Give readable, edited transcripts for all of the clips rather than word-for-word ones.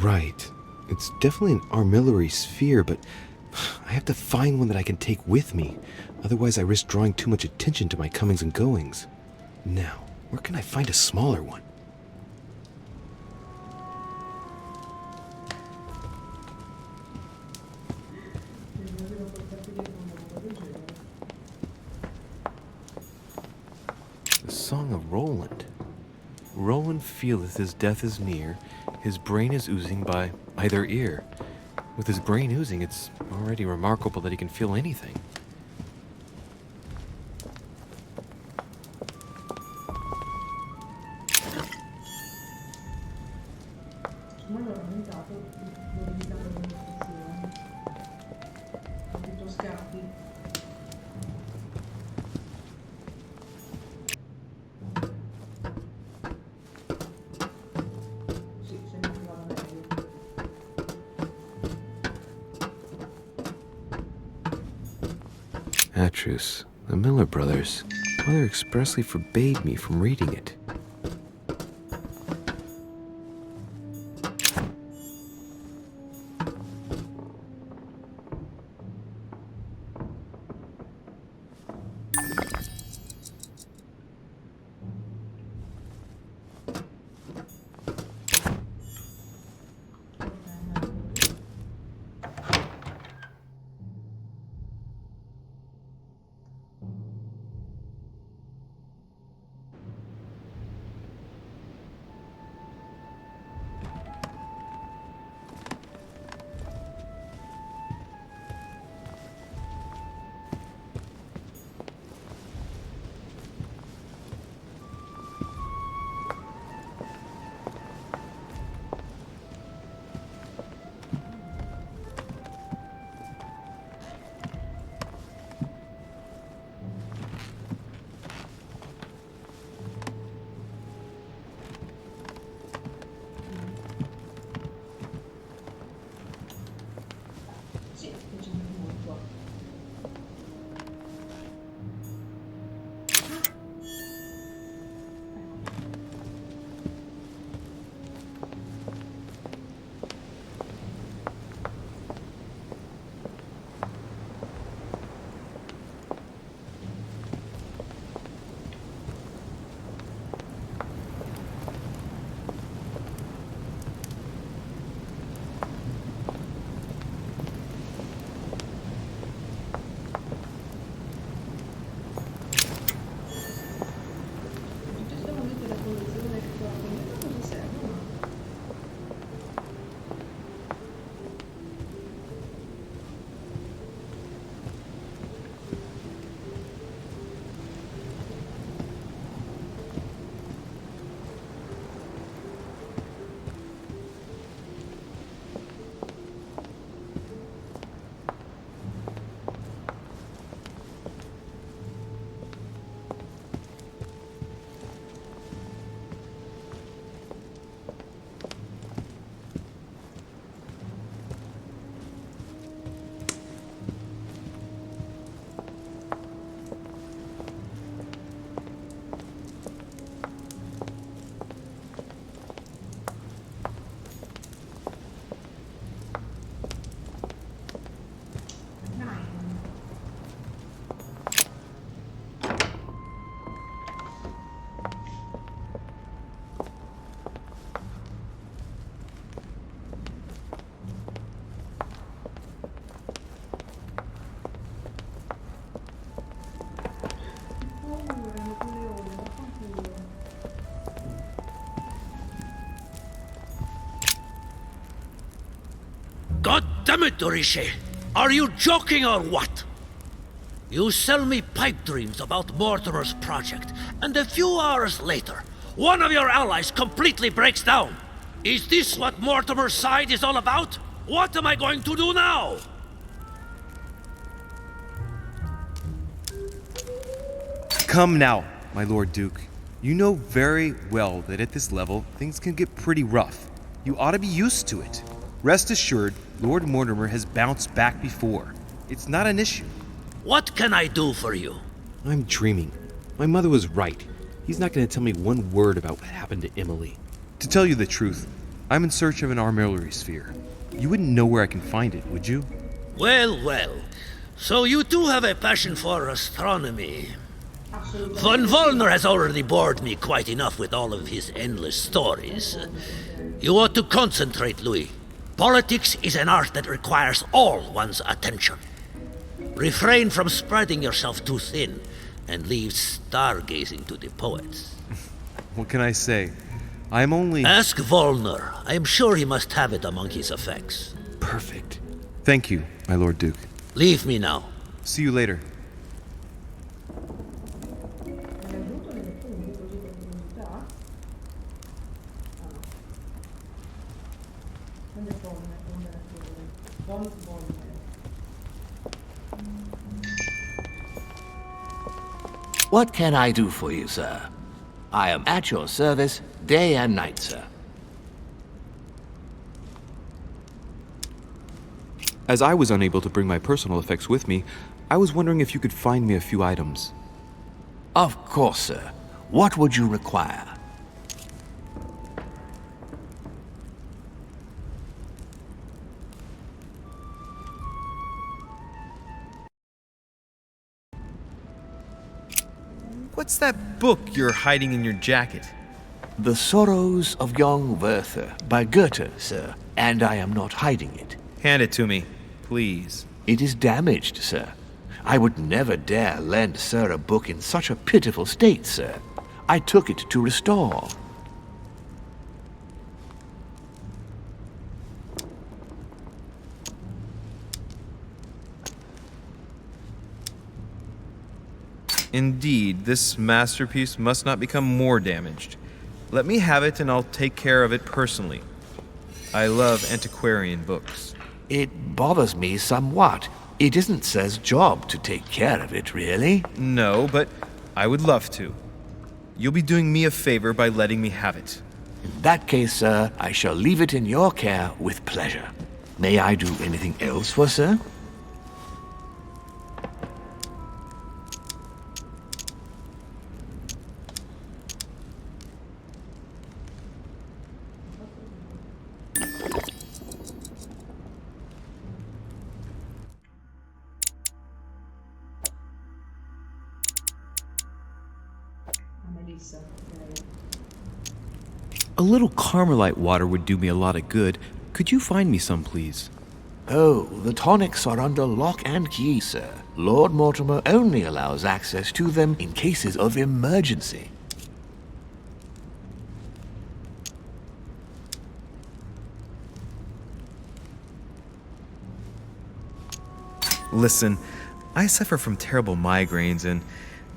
Right. It's definitely an armillary sphere, but I have to find one that I can take with me. Otherwise, I risk drawing too much attention to my comings and goings. Now, where can I find a smaller one? The Song of Roland. Roland feeleth his death is near, his brain is oozing by either ear. With his brain oozing, it's already remarkable that he can feel anything. Atrus, the Miller brothers. Mother expressly forbade me from reading it. God damn it, Dorishe! Are you joking or what? You sell me pipe dreams about Mortimer's project, and a few hours later, one of your allies completely breaks down. Is this what Mortimer's side is all about? What am I going to do now? Come now, my Lord Duke. You know very well that at this level, things can get pretty rough. You ought to be used to it. Rest assured, Lord Mortimer has bounced back before. It's not an issue. What can I do for you? I'm dreaming. My mother was right. He's not going to tell me one word about what happened to Emily. To tell you the truth, I'm in search of an armillary sphere. You wouldn't know where I can find it, would you? Well, well. So you do have a passion for astronomy. Von Wollner has already bored me quite enough with all of his endless stories. You ought to concentrate, Louis. Politics is an art that requires all one's attention. Refrain from spreading yourself too thin, and leave stargazing to the poets. What can I say? I'm only... Ask Wollner. I am sure he must have it among his effects. Perfect. Thank you, my Lord Duke. Leave me now. See you later. What can I do for you, sir? I am at your service day and night, sir. As I was unable to bring my personal effects with me, I was wondering if you could find me a few items. Of course, sir. What would you require? What's that book you're hiding in your jacket? The Sorrows of Young Werther by Goethe, sir, and I am not hiding it. Hand it to me, please. It is damaged, sir. I would never dare lend sir a book in such a pitiful state, sir. I took it to restore. Indeed, this masterpiece must not become more damaged. Let me have it and I'll take care of it personally. I love antiquarian books. It bothers me somewhat. It isn't sir's job to take care of it, really. No, but I would love to. You'll be doing me a favor by letting me have it. In that case, sir, I shall leave it in your care with pleasure. May I do anything else for sir? A little Carmelite water would do me a lot of good. Could you find me some, please? Oh, the tonics are under lock and key, sir. Lord Mortimer only allows access to them in cases of emergency. Listen, I suffer from terrible migraines and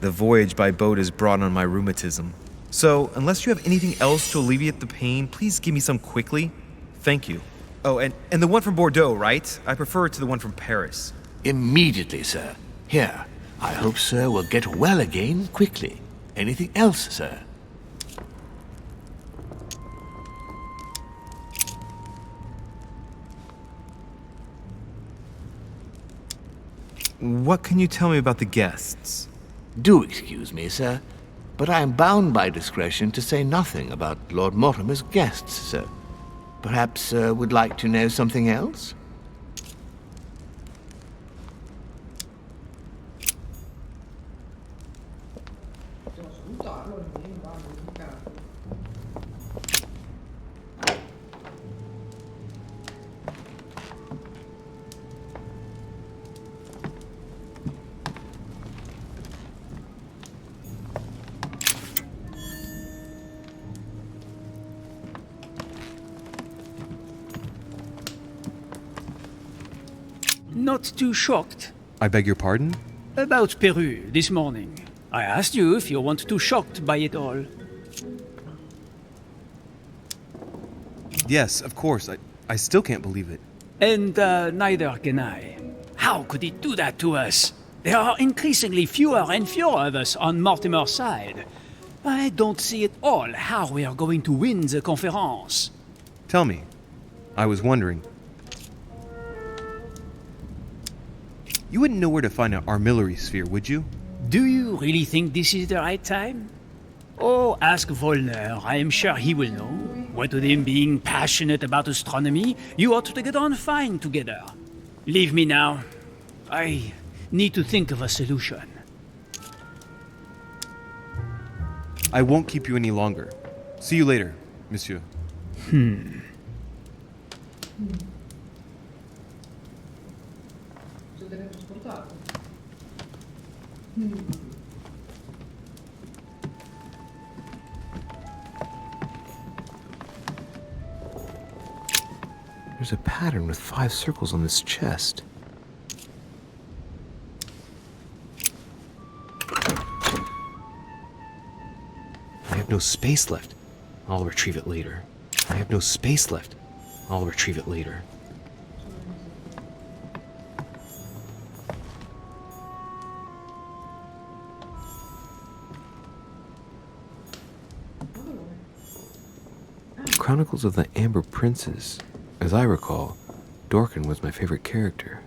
the voyage by boat has brought on my rheumatism. So, unless you have anything else to alleviate the pain, please give me some quickly. Thank you. Oh, and the one from Bordeaux, right? I prefer it to the one from Paris. Immediately, sir. Here, I hope sir will get well again quickly. Anything else, sir? What can you tell me about the guests? Do excuse me, sir, but I am bound by discretion to say nothing about Lord Mortimer's guests, sir. Perhaps sir would like to know something else? Not too shocked I beg your pardon? about Peru this morning. I asked you if you weren't too shocked by it all. Yes, of course. I still can't believe it. And neither can I. How could it do that to us? There are increasingly fewer and fewer of us on Mortimer's side. I don't see at all how we are going to win the conference. Tell me. I was wondering. You wouldn't know where to find an armillary sphere, would you? Do you really think this is the right time? Oh, ask Wollner. I am sure he will know. What with him being passionate about astronomy, you ought to get on fine together. Leave me now. I need to think of a solution. I won't keep you any longer. See you later, monsieur. Si è teletrasportato. There's a pattern with 5 circles on this chest. I have no space left. I'll retrieve it later. I have no space left. I'll retrieve it later. Chronicles of the Amber Princes. As I recall, Dorkin was my favorite character.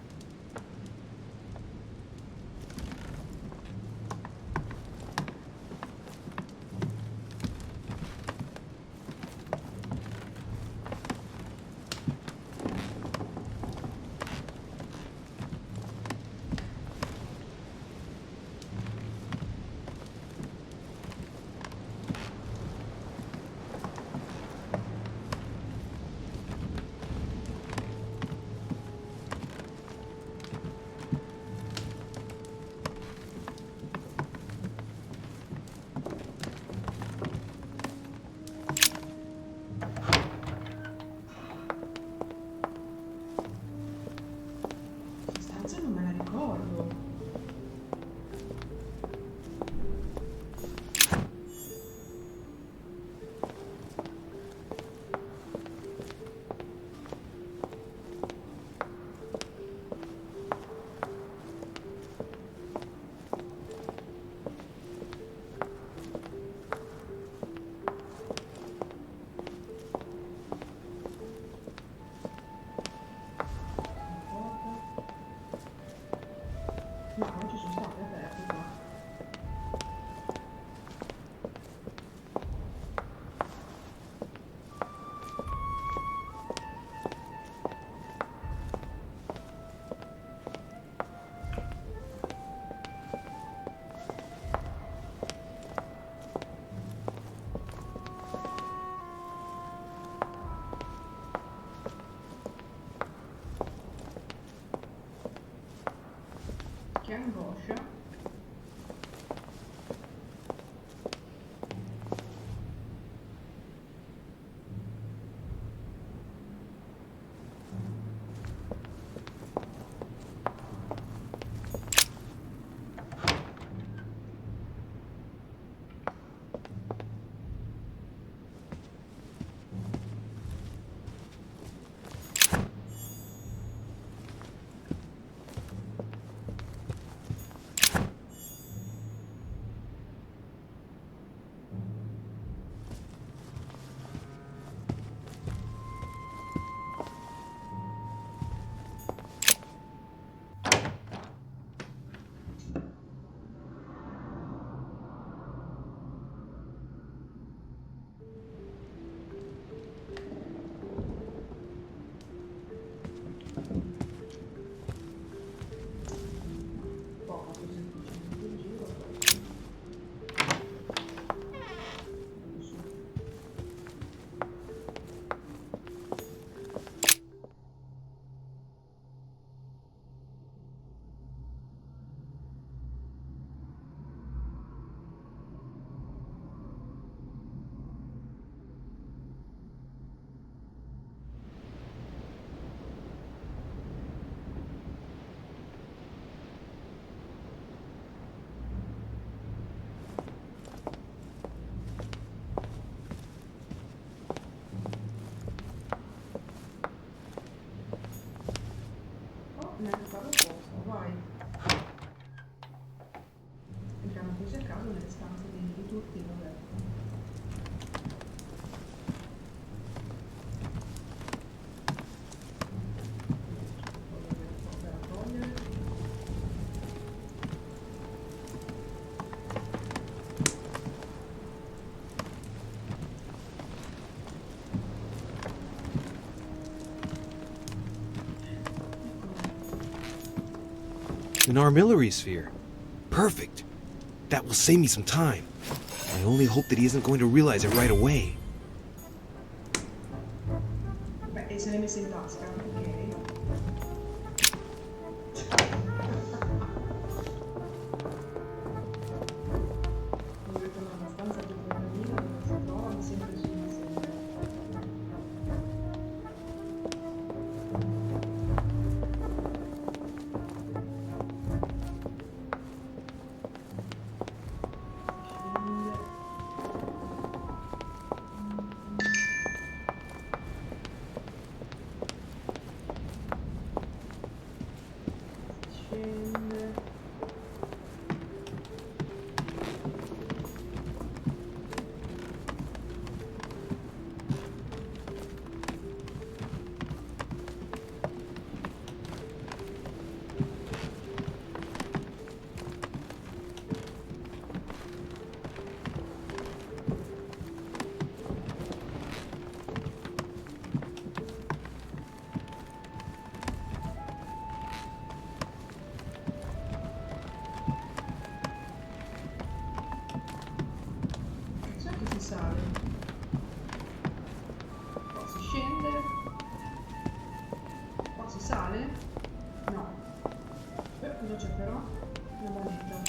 Stanza non me la ricordo. No, non ci sono state aperte qua. Che angoscia. An armillary sphere. Perfect. That will save me some time. I only hope that he isn't going to realize it right away. Beh, e se l'hai messa in tasca, ok. Dove torna abbastanza più tranquilla, dove si trova, mi sembra sul disegno. Scende. C'è che si sale. Qua si scende. Qua si sale? No. Cosa c'è però? Una manetta.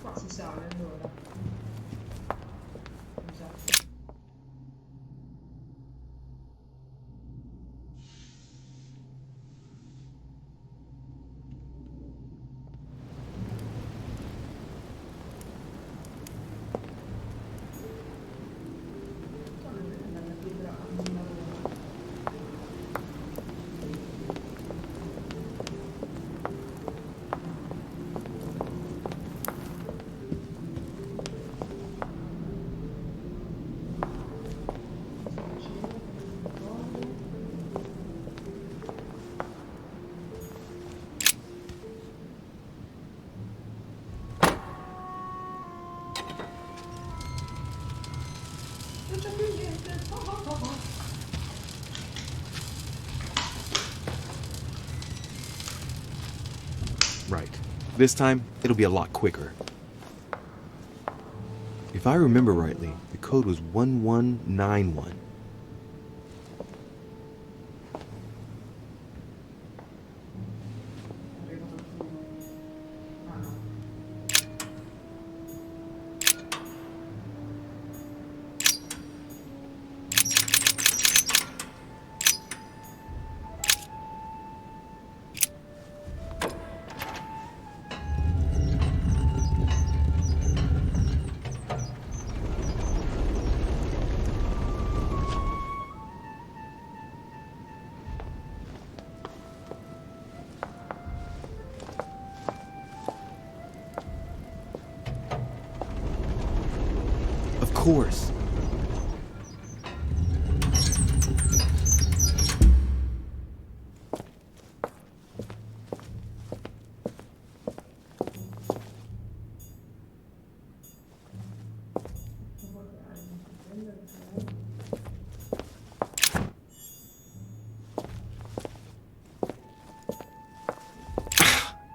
Qua si sale allora. Esatto. La pietra non lavora. Non c'è più niente. Right. This time, it'll be a lot quicker. If I remember rightly, the code was 1191. Arriva qualcuno. Ah no. Of course.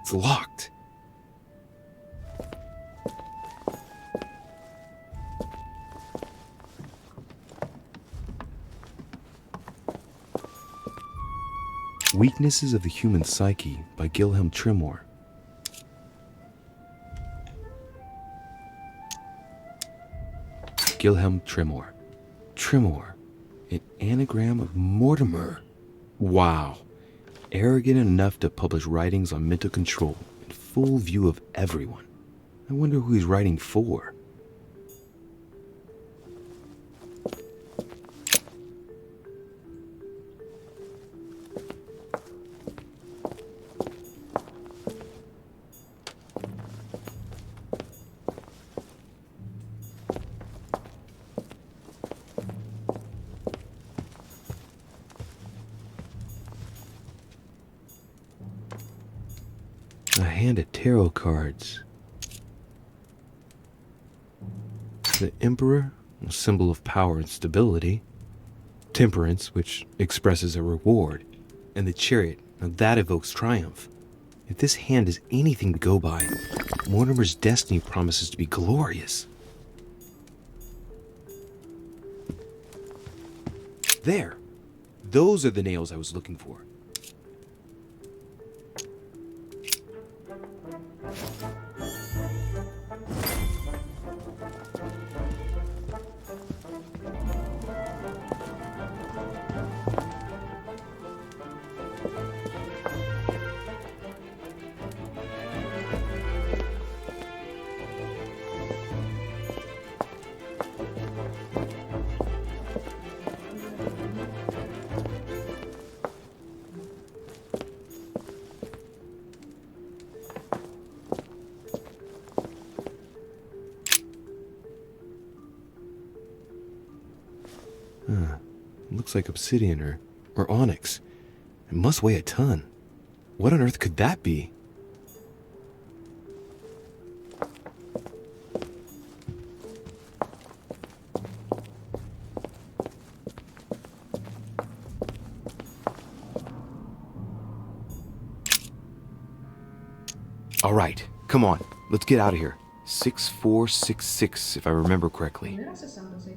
It's locked. Weaknesses of the Human Psyche by Gilhelm Trimor. Gilhelm Trimor. Trimor. An anagram of Mortimer. Wow. Arrogant enough to publish writings on mental control in full view of everyone. I wonder who he's writing for. A hand of tarot cards. The Emperor a symbol of power and stability. Temperance, which expresses a reward. And the chariot, now that evokes triumph. If this hand is anything to go by, Mortimer's destiny promises to be glorious. There! Those are the nails I was looking for. Looks like obsidian or onyx. It must weigh a ton. What on earth could that be? All right, come on. Let's get out of here. 6466, if I remember correctly. Non era 6644?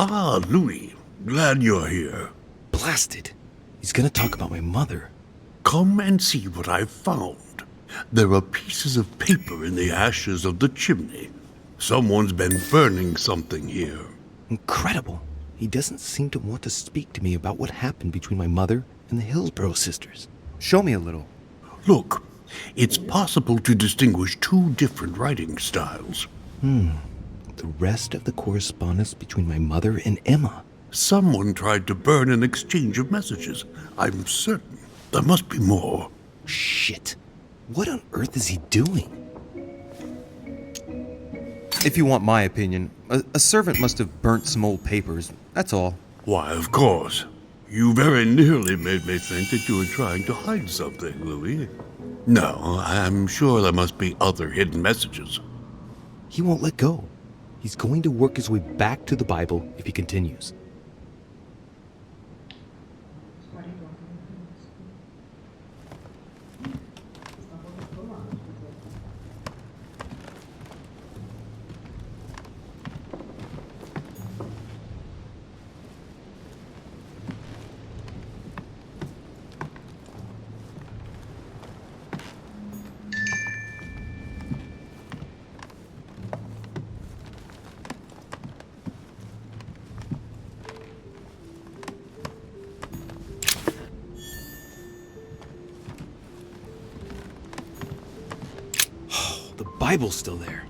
Ah, Louis. Glad you're here. Blasted. He's gonna talk about my mother. Come and see what I've found. There are pieces of paper in the ashes of the chimney. Someone's been burning something here. Incredible. He doesn't seem to want to speak to me about what happened between my mother and the Hillsborough sisters. Show me a little. Look, it's possible to distinguish two different writing styles. The rest of the correspondence between my mother and Emma. Someone tried to burn an exchange of messages. I'm certain. There must be more. Shit. What on earth is he doing? If you want my opinion, a servant must have burnt some old papers. That's all. Why, of course. You very nearly made me think that you were trying to hide something, Louis. No, I'm sure there must be other hidden messages. He won't let go. He's going to work his way back to the Bible if he continues. Sparito anche con sta un po' tutto male. The Bible's still there.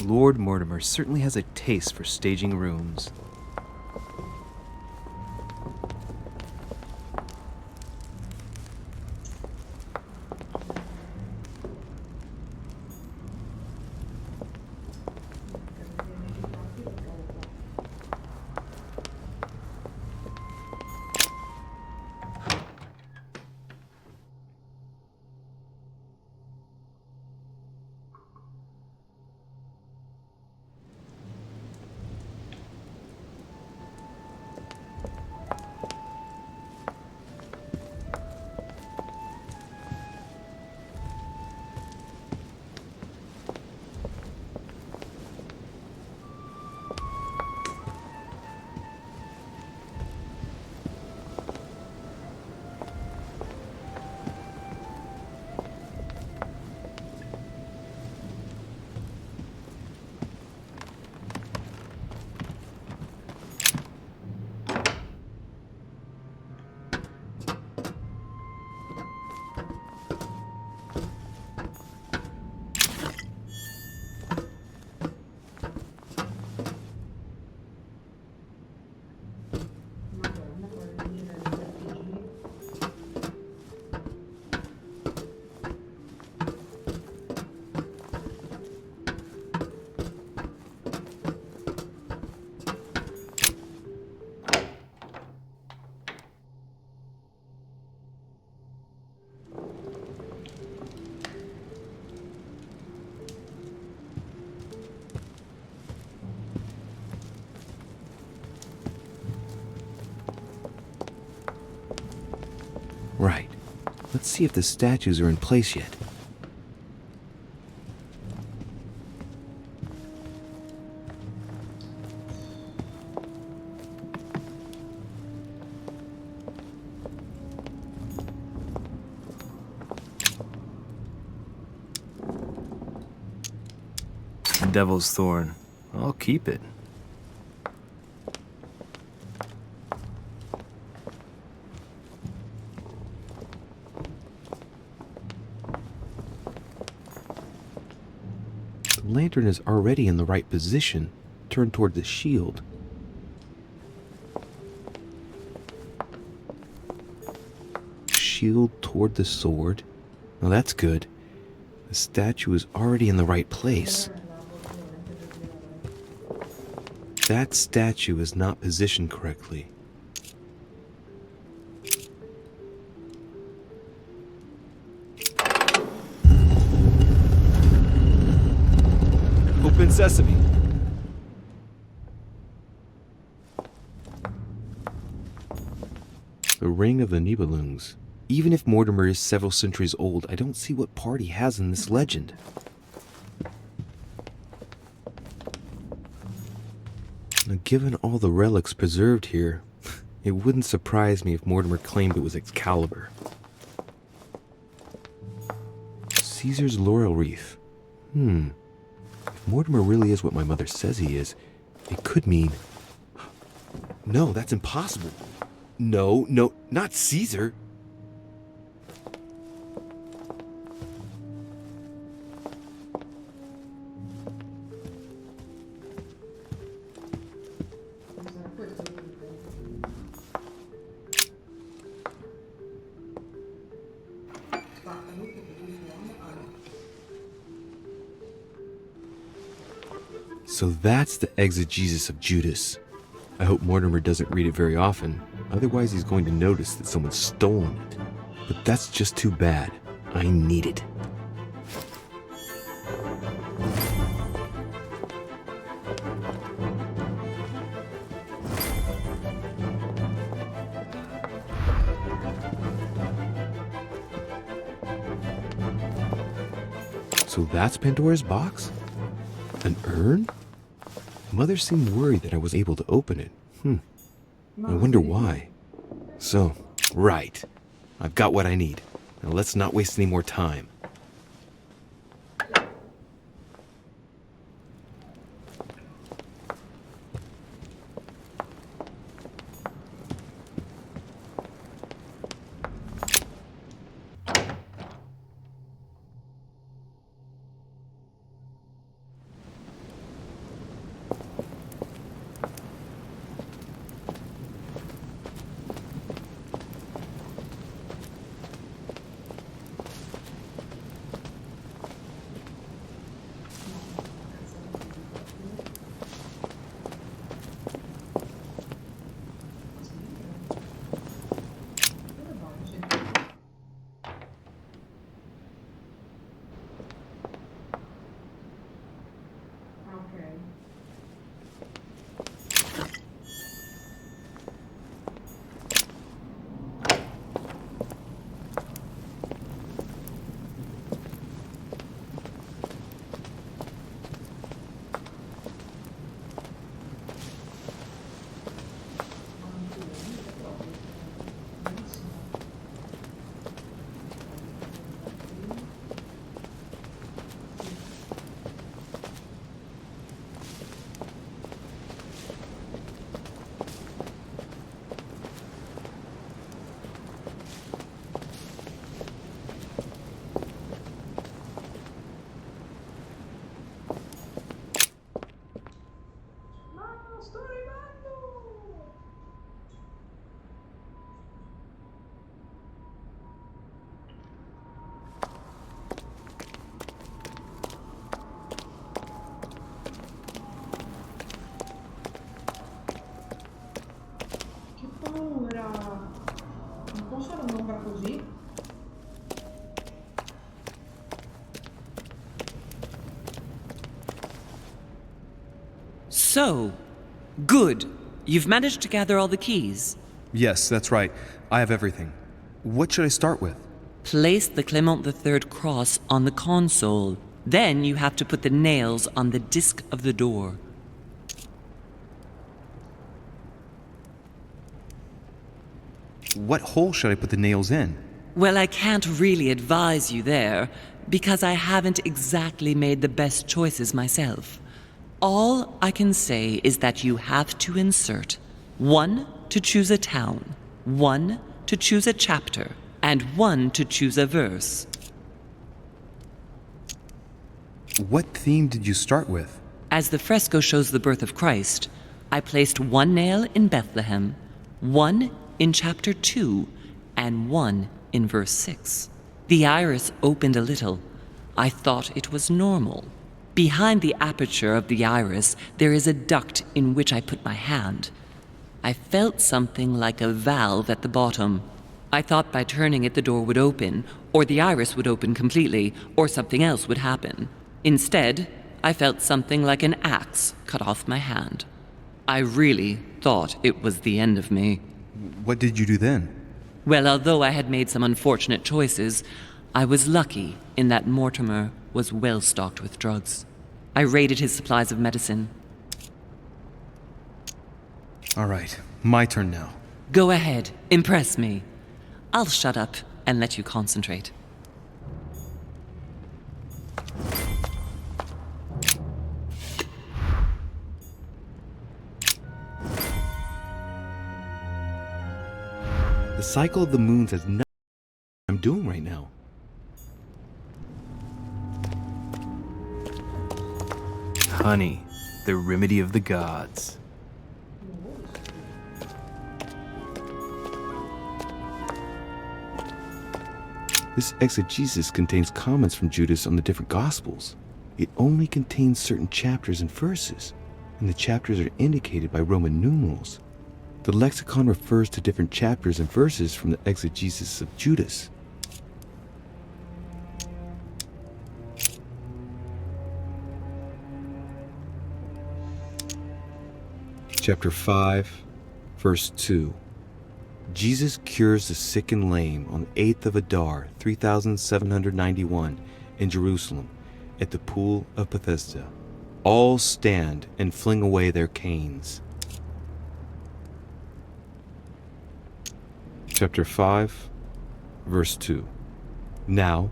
Lord Mortimer certainly has a taste for staging rooms. Right. Let's see if the statues are in place yet. Devil's Thorn. I'll keep it. The lantern is already in the right position, turned toward the shield. Shield toward the sword. Now that's good. The statue is already in the right place. That statue is not positioned correctly. Open sesame. The Ring of the Nibelungs. Even if Mortimer is several centuries old, I don't see what part he has in this legend. Now, given all the relics preserved here, it wouldn't surprise me if Mortimer claimed it was Excalibur. Caesar's laurel wreath. If Mortimer really is what my mother says he is, it could mean... No, that's impossible. No, not Caesar. So that's the exegesis of Judas. I hope Mortimer doesn't read it very often, otherwise he's going to notice that someone's stolen it. But that's just too bad. I need it. So that's Pandora's box? An urn? Mother seemed worried that I was able to open it. I wonder why. So, right. I've got what I need. Now let's not waste any more time. So, good. You've managed to gather all the keys. Yes, that's right. I have everything. What should I start with? Place the Clement III cross on the console. Then you have to put the nails on the disc of the door. What hole should I put the nails in? Well, I can't really advise you there, because I haven't exactly made the best choices myself. All I can say is that you have to insert 1 to choose a town, 1 to choose a chapter, and 1 to choose a verse. What theme did you start with? As the fresco shows the birth of Christ, I placed 1 nail in Bethlehem, 1 in chapter 2, and 1 in verse 6. The iris opened a little. I thought it was normal. Behind the aperture of the iris, there is a duct in which I put my hand. I felt something like a valve at the bottom. I thought by turning it the door would open, or the iris would open completely, or something else would happen. Instead, I felt something like an axe cut off my hand. I really thought it was the end of me. What did you do then? Well, although I had made some unfortunate choices, I was lucky in that Mortimer was well stocked with drugs. I raided his supplies of medicine. All right, my turn now. Go ahead, impress me. I'll shut up and let you concentrate. The cycle of the moons has nothing I'm doing right now. Honey, the remedy of the gods. This exegesis contains comments from Judas on the different Gospels. It only contains certain chapters and verses, and the chapters are indicated by Roman numerals. The lexicon refers to different chapters and verses from the exegesis of Judas. Chapter 5, verse 2. Jesus cures the sick and lame on the 8th of Adar, 3791, in Jerusalem, at the pool of Bethesda. All stand and fling away their canes. Chapter 5, verse 2. Now,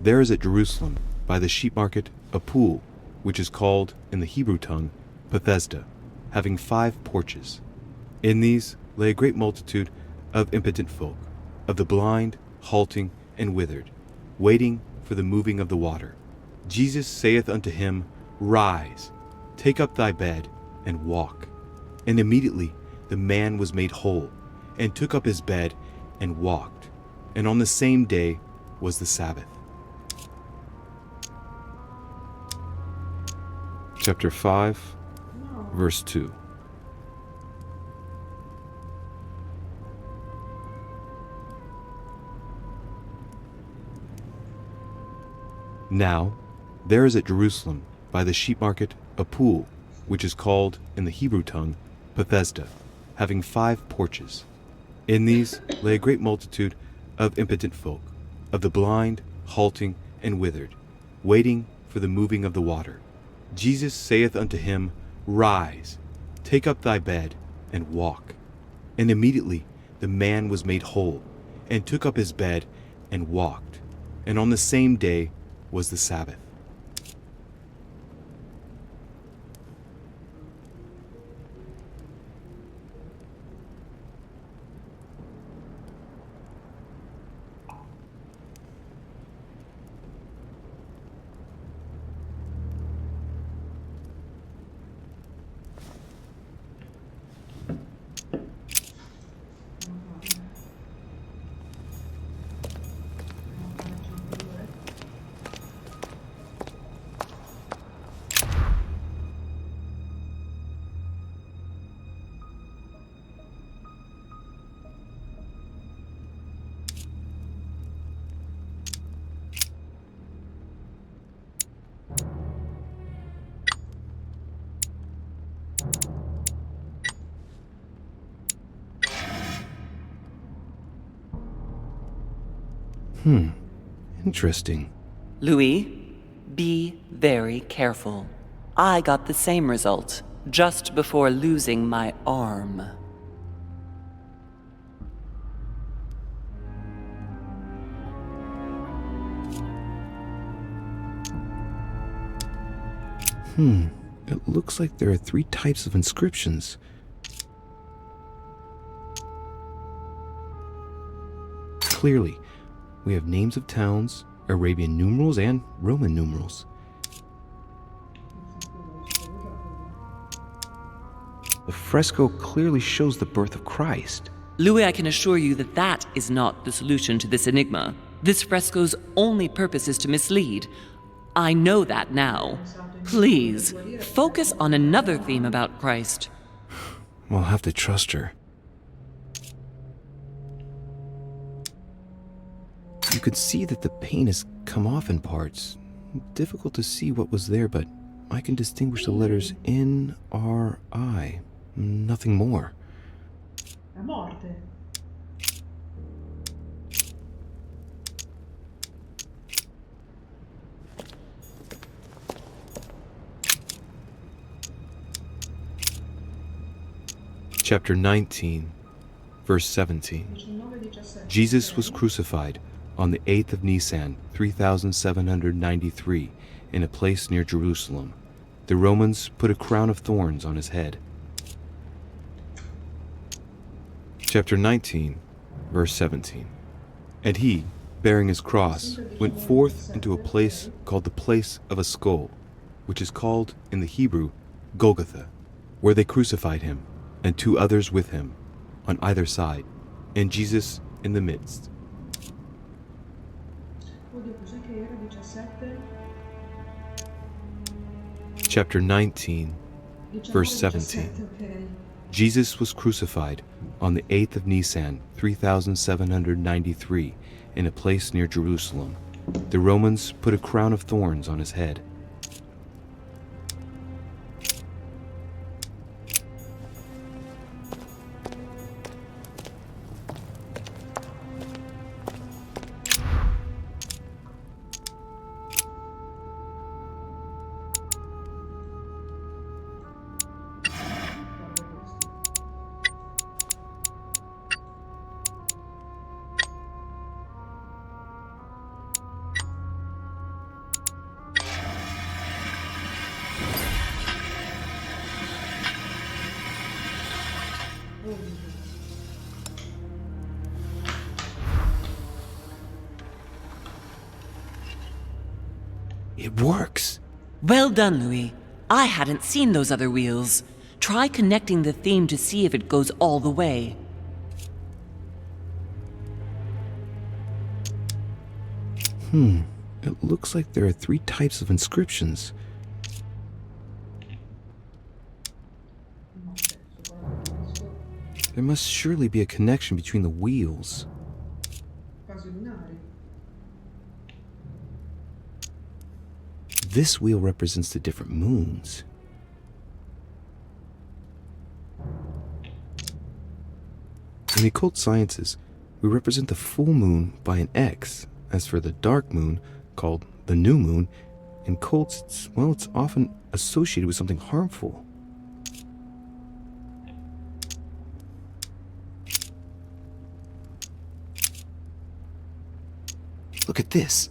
there is at Jerusalem, by the sheep market, a pool, which is called, in the Hebrew tongue, Bethesda, having 5 porches. In these lay a great multitude of impotent folk, of the blind, halting, and withered, waiting for the moving of the water. Jesus saith unto him, Rise, take up thy bed, and walk. And immediately the man was made whole, and took up his bed, and walked. And on the same day was the Sabbath. Chapter 5, verse 2. Now, there is at Jerusalem, by the sheep market, a pool, which is called, in the Hebrew tongue, Bethesda, having 5 porches. In these lay a great multitude of impotent folk, of the blind, halting, and withered, waiting for the moving of the water. Jesus saith unto him, Rise, take up thy bed, and walk. And immediately the man was made whole, and took up his bed, and walked. And on the same day was the Sabbath. Interesting. Louis, be very careful. I got the same result just before losing my arm. It looks like there are 3 types of inscriptions. Clearly, we have names of towns, Arabian numerals, and Roman numerals. The fresco clearly shows the birth of Christ. Louis, I can assure you that that is not the solution to this enigma. This fresco's only purpose is to mislead. I know that now. Please, focus on another theme about Christ. I'll have to trust her. You could see that the paint has come off in parts. Difficult to see what was there, but I can distinguish the letters N, R, I. Nothing more. La morte. Chapter 19, verse 17. 19-17. Jesus was crucified on the 8th of Nisan, 3793, in a place near Jerusalem. The Romans put a crown of thorns on his head. Chapter 19, verse 17. And he, bearing his cross, went forth into a place called the place of a skull, which is called in the Hebrew Golgotha, where they crucified him, and 2 others with him, on either side, and Jesus in the midst. Oddio, cos'è che era? 17? Chapter 19, verse 17. 17, ok. Jesus was crucified on the 8th of Nisan, 3793, in a place near Jerusalem. The Romans put a crown of thorns on his head. It works. Well done, Louis. I hadn't seen those other wheels. Try connecting the theme to see if it goes all the way. It looks like there are 3 types of inscriptions. There must surely be a connection between the wheels. Fasi lunari. This wheel represents the different moons. In the occult sciences, we represent the full moon by an X. As for the dark moon, called the new moon, in cults, it's often associated with something harmful. Look at this.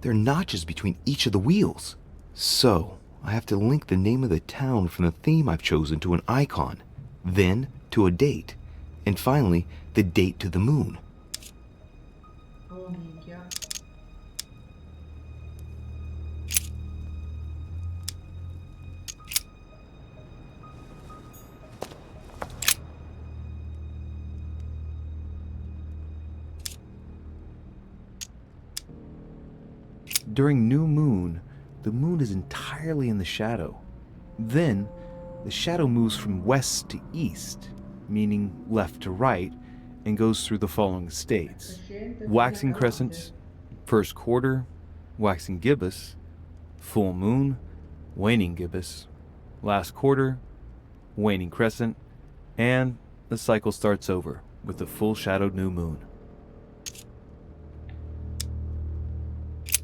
There are notches between each of the wheels. So, I have to link the name of the town from the theme I've chosen to an icon, then to a date, and finally, the date to the moon. Oh, minchia. During new moon, the moon is entirely in the shadow. Then, the shadow moves from west to east, meaning left to right, and goes through the following states: waxing crescent, first quarter, waxing gibbous, full moon, waning gibbous, last quarter, waning crescent, and the cycle starts over with the full shadowed new moon.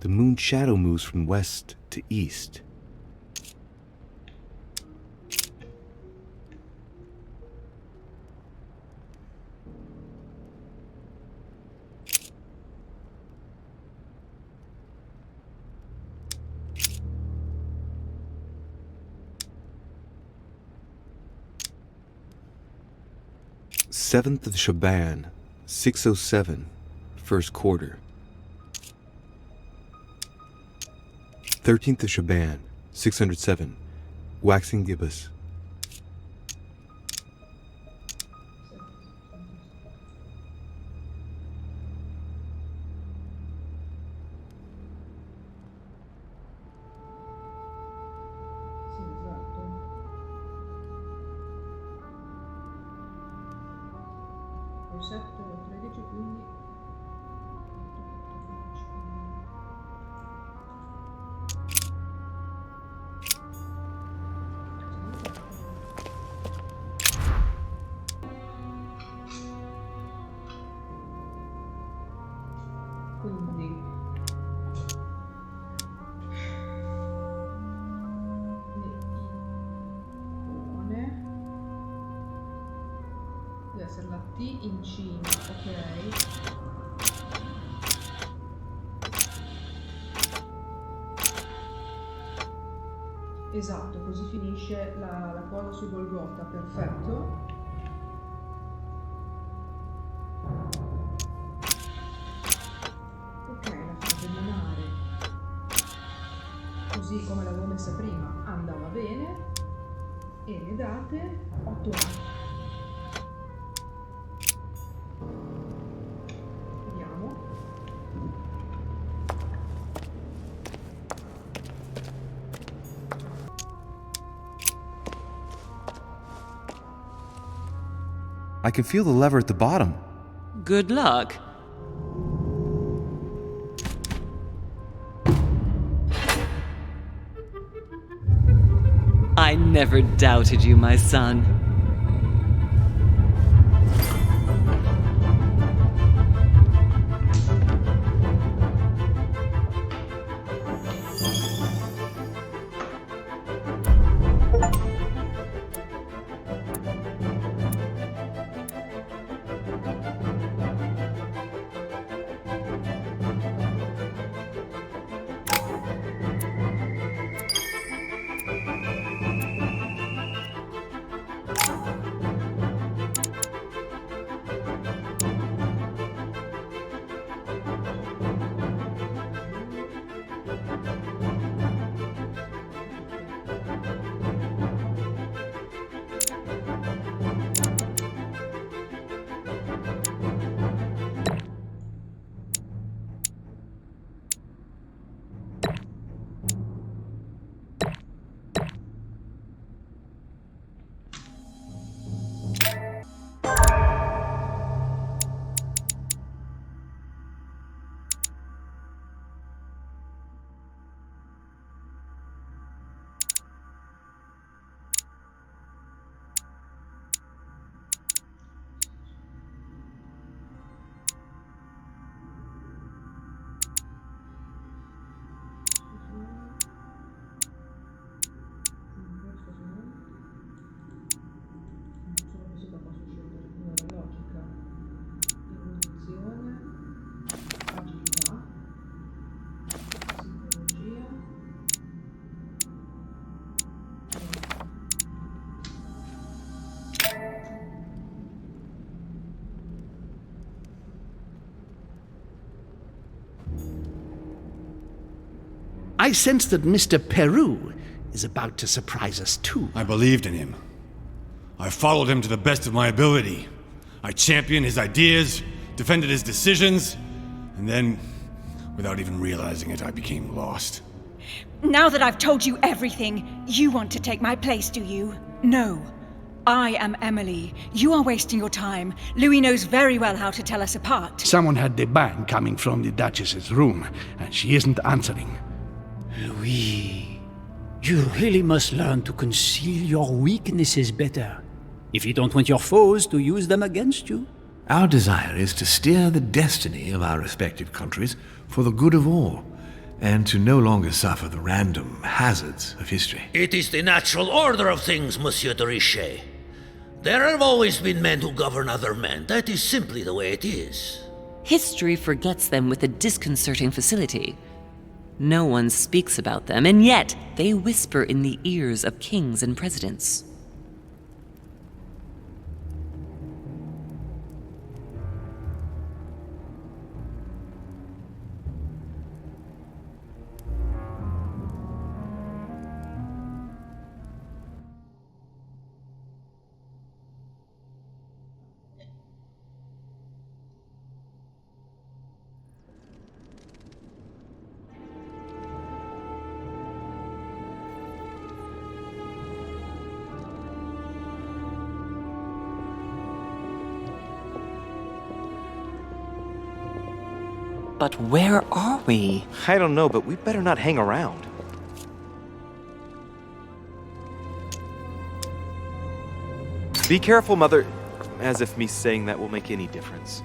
The moon's shadow moves from west to east. Seventh of Shaban, 607, first quarter. 13th of Shaban, 607, waxing gibbous. Sì, esatto. Con 7 o 13, quindi 8, 14, 15. Quindi deve essere la T in cima, ok? Esatto, così finisce la cosa su Golgota, perfetto. Ok, la fase lunare, così come l'avevo messa prima, andava bene. E le date 8 anni. Vediamo. I can feel the lever at the bottom. Good luck. I never doubted you, my son. I sense that Mr. Peru is about to surprise us too. I believed in him. I followed him to the best of my ability. I championed his ideas, defended his decisions, and then, without even realizing it, I became lost. Now that I've told you everything, you want to take my place, do you? No. I am Emily. You are wasting your time. Louis knows very well how to tell us apart. Someone had the bang coming from the Duchess's room, and she isn't answering. Louis, you really must learn to conceal your weaknesses better, if you don't want your foes to use them against you. Our desire is to steer the destiny of our respective countries for the good of all, and to no longer suffer the random hazards of history. It is the natural order of things, Monsieur de Richet. There have always been men who govern other men. That is simply the way it is. History forgets them with a disconcerting facility. No one speaks about them, and yet they whisper in the ears of kings and presidents. But where are we? I don't know, but we better not hang around. Be careful, Mother. As if me saying that will make any difference.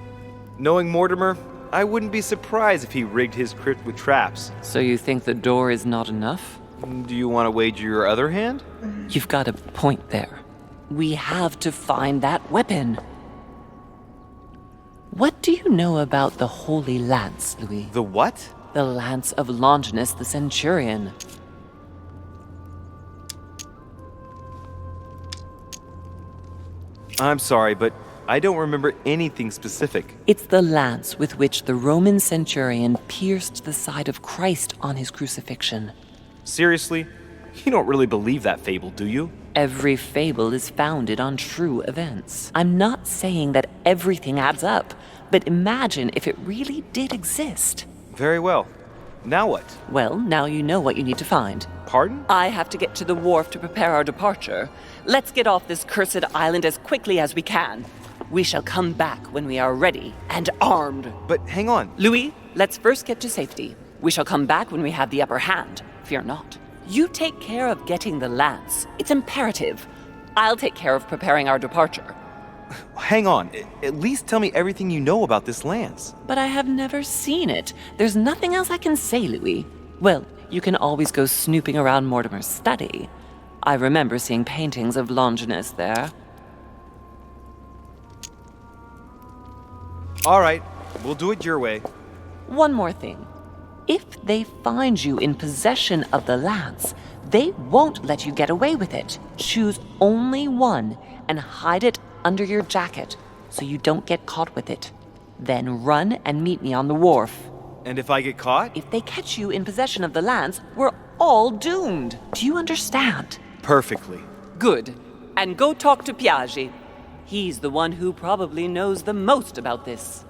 Knowing Mortimer, I wouldn't be surprised if he rigged his crypt with traps. So you think the door is not enough? Do you want to wager your other hand? You've got a point there. We have to find that weapon. What do you know about the Holy Lance, Louis? The what? The Lance of Longinus the Centurion. I'm sorry, but I don't remember anything specific. It's the lance with which the Roman centurion pierced the side of Christ on his crucifixion. Seriously? You don't really believe that fable, do you? Every fable is founded on true events. I'm not saying that everything adds up, but imagine if it really did exist. Very well. Now what? Well, now you know what you need to find. Pardon? I have to get to the wharf to prepare our departure. Let's get off this cursed island as quickly as we can. We shall come back when we are ready and armed. But hang on. Louis, let's first get to safety. We shall come back when we have the upper hand. Fear not. You take care of getting the lance. It's imperative. I'll take care of preparing our departure. Hang on. At least tell me everything you know about this lance. But I have never seen it. There's nothing else I can say, Louis. Well, you can always go snooping around Mortimer's study. I remember seeing paintings of Longinus there. All right, we'll do it your way. One more thing. If they find you in possession of the lance, they won't let you get away with it. Choose only one and hide it under your jacket so you don't get caught with it. Then run and meet me on the wharf. And if I get caught? If they catch you in possession of the lance, we're all doomed. Do you understand? Perfectly. Good. And go talk to Piaggi. He's the one who probably knows the most about this.